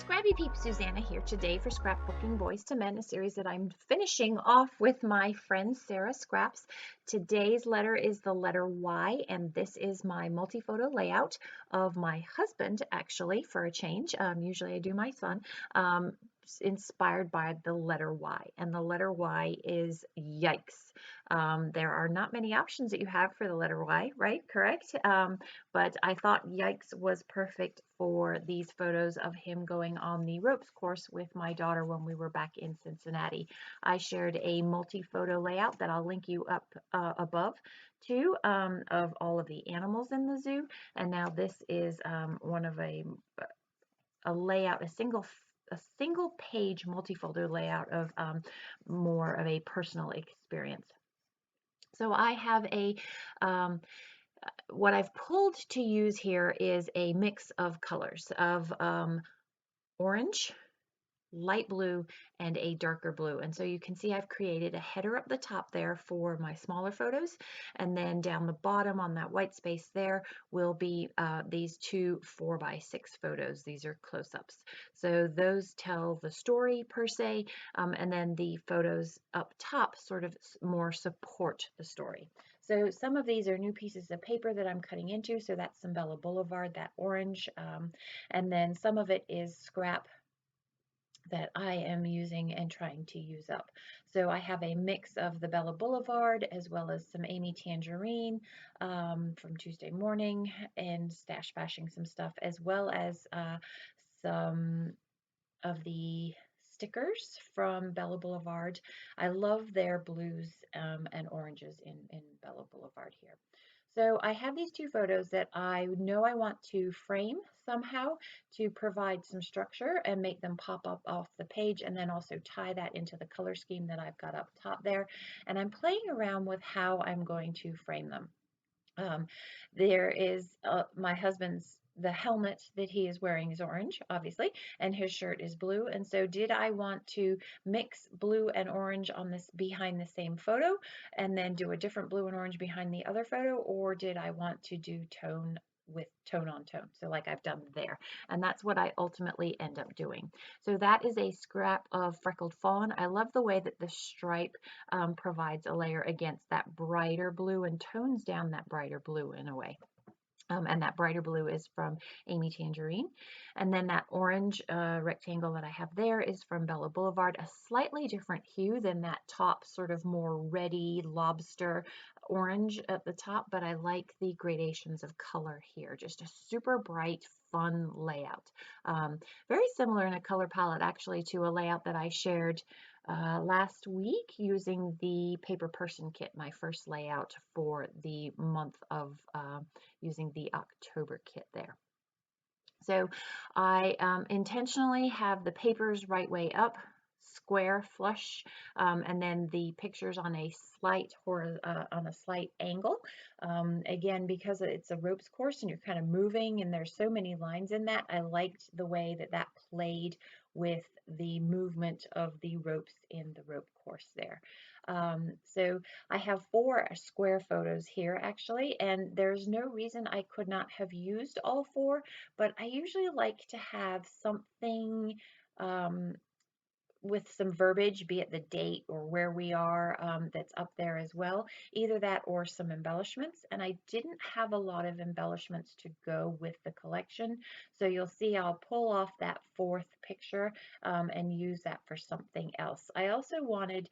Scrappy Peep, Suzanna here today for Scrapbooking Boys to Men, a series that I'm finishing off with my friend Sarah Scraps. Today's letter is the letter Y, and this is my multi-photo layout of my husband, actually, for a change. Usually I do my son, inspired by the letter Y, and the letter Y is Yikes. There are not many options that you have for the letter Y, right? Correct? But I thought Yikes was perfect for these photos of him going on the ropes course with my daughter when we were back in Cincinnati. I shared a multi-photo layout that I'll link you up above too, of all of the animals in the zoo. And now this is one of a layout, a single page multi-folder layout of more of a personal experience. So I have a what I've pulled to use here is a mix of colors of orange, light blue, and a darker blue. And so you can see I've created a header up the top there for my smaller photos, and then down the bottom on that white space there will be these two 4x6 photos. These are close-ups. So those tell the story per se, and then the photos up top sort of more support the story. So some of these are new pieces of paper that I'm cutting into. So that's Bella Boulevard, that orange, and then some of it is scrap that I am using and trying to use up. So I have a mix of the Bella Boulevard as well as some Amy Tangerine from Tuesday Morning and stash bashing some stuff, as well as some of the stickers from Bella Boulevard. I love their blues and oranges in Bella Boulevard here. So I have these two photos that I know I want to frame somehow to provide some structure and make them pop up off the page, and then also tie that into the color scheme that I've got up top there. And I'm playing around with how I'm going to frame them. There is my husband's, the helmet that he is wearing is orange, obviously, and his shirt is blue. And so did I want to mix blue and orange on this behind the same photo and then do a different blue and orange behind the other photo, or did I want to do tone with tone on tone, so like I've done there? And that's what I ultimately end up doing. So that is a scrap of Freckled Fawn. I love the way that the stripe provides a layer against that brighter blue and tones down that brighter blue in a way. And that brighter blue is from Amy Tangerine. And then that orange rectangle that I have there is from Bella Boulevard, a slightly different hue than that top sort of more reddy lobster orange at the top, but I like the gradations of color here. Just a super bright, fun layout. Very similar in a color palette actually to a layout that I shared last week using the Paper Person Kit, my first layout for the month of using the October kit there. So I intentionally have the papers right way up, square flush, and then the pictures on a slight angle. Again, because it's a ropes course and you're kind of moving and there's so many lines in that, I liked the way that that played with the movement of the ropes in the rope course there. So I have 4 square photos here actually, and there's no reason I could not have used all 4, but I usually like to have something with some verbiage, be it the date or where we are, that's up there as well. Either that or some embellishments. And I didn't have a lot of embellishments to go with the collection. So you'll see I'll pull off that 4th picture and use that for something else. I also wanted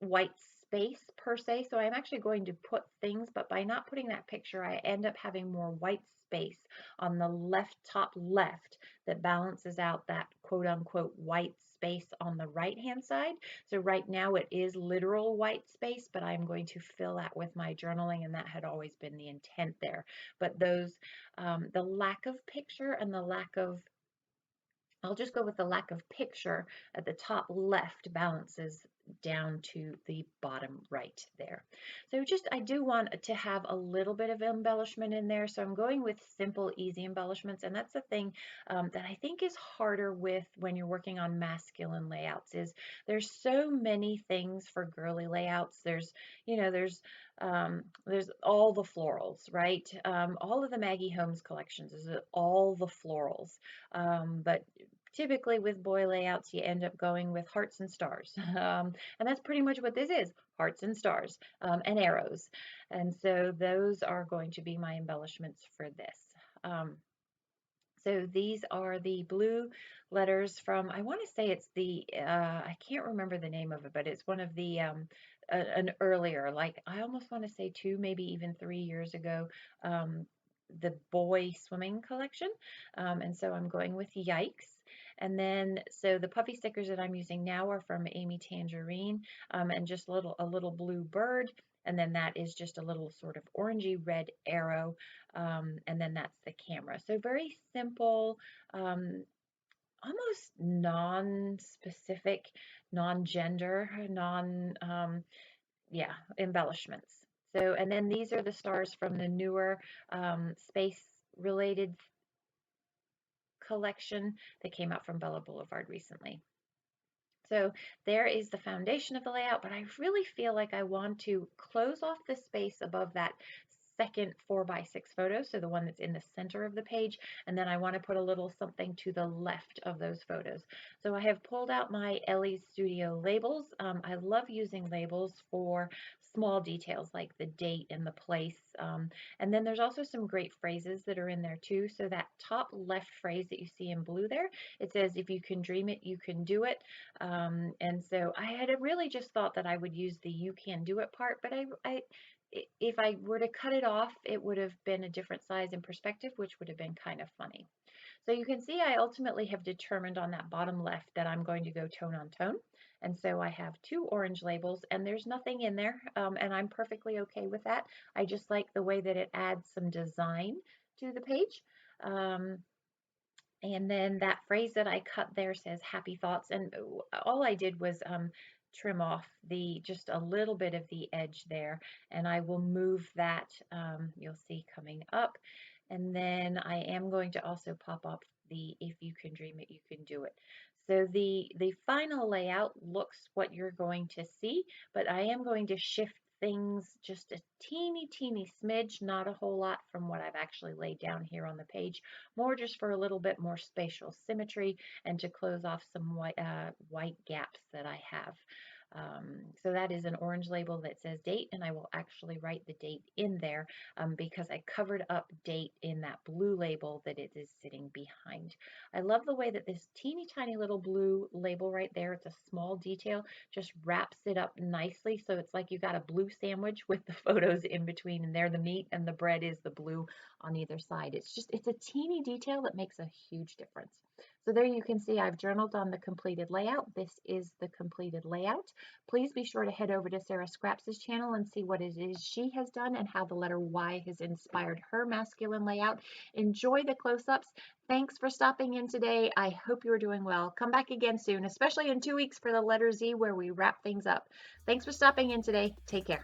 white space per se, so I'm actually going to put things, but by not putting that picture I end up having more white space on the top left that balances out that quote unquote white space on the right hand side. So right now it is literal white space, but I'm going to fill that with my journaling, and that had always been the intent there. But those the lack of picture and the lack of, I'll just go with the lack of picture at the top left balances down to the bottom right there. So just, I do want to have a little bit of embellishment in there. So I'm going with simple, easy embellishments. And that's the thing that I think is harder with when you're working on masculine layouts, is there's so many things for girly layouts. There's, you know, there's There's all the florals, right? All of the Maggie Holmes collections is all the florals. But typically with boy layouts, you end up going with hearts and stars. And that's pretty much what this is, hearts and stars, and arrows. And so those are going to be my embellishments for this. So these are the blue letters from, I want to say it's the, I can't remember the name of it, but it's one of the, an earlier, like I almost want to say 2, maybe even 3 years ago, um, the boy swimming collection. And so I'm going with Yikes. And then, so the puffy stickers that I'm using now are from Amy Tangerine, and just a little blue bird. And then that is just a little sort of orangey red arrow, and then that's the camera. So very simple, almost non-specific, non-gender, yeah, embellishments. So, and then these are the stars from the newer space-related collection that came out from Bella Boulevard recently. So there is the foundation of the layout, but I really feel like I want to close off the space above that second 4x6 photo, so the one that's in the center of the page, and then I want to put a little something to the left of those photos. So I have pulled out my Ellie's Studio labels. I love using labels for small details like the date and the place. And then there's also some great phrases that are in there too. So that top left phrase that you see in blue there, it says, "If you can dream it, you can do it." And so I had really just thought that I would use the "you can do it" part, but if I were to cut it off, it would have been a different size and perspective, which would have been kind of funny. So you can see I ultimately have determined on that bottom left that I'm going to go tone on tone. And so I have 2 orange labels and there's nothing in there, and I'm perfectly okay with that. I just like the way that it adds some design to the page. And then that phrase that I cut there says happy thoughts. And all I did was trim off just a little bit of the edge there. And I will move that, you'll see coming up. And then I am going to also pop up the "if you can dream it, you can do it." So the final layout looks what you're going to see, but I am going to shift things just a teeny smidge, not a whole lot from what I've actually laid down here on the page, more just for a little bit more spatial symmetry and to close off some white gaps that I have. So that is an orange label that says date, and I will actually write the date in there because I covered up date in that blue label that it is sitting behind. I love the way that this teeny tiny little blue label right there, it's a small detail, just wraps it up nicely. So it's like you got a blue sandwich with the photos in between, and there the meat and the bread is the blue on either side. It's a teeny detail that makes a huge difference. So there you can see I've journaled on the completed layout. This is the completed layout. Please be sure to head over to Sarah Scraps' channel and see what it is she has done and how the letter Y has inspired her masculine layout. Enjoy the close-ups. Thanks for stopping in today. I hope you are doing well. Come back again soon, especially in 2 weeks for the letter Z where we wrap things up. Thanks for stopping in today. Take care.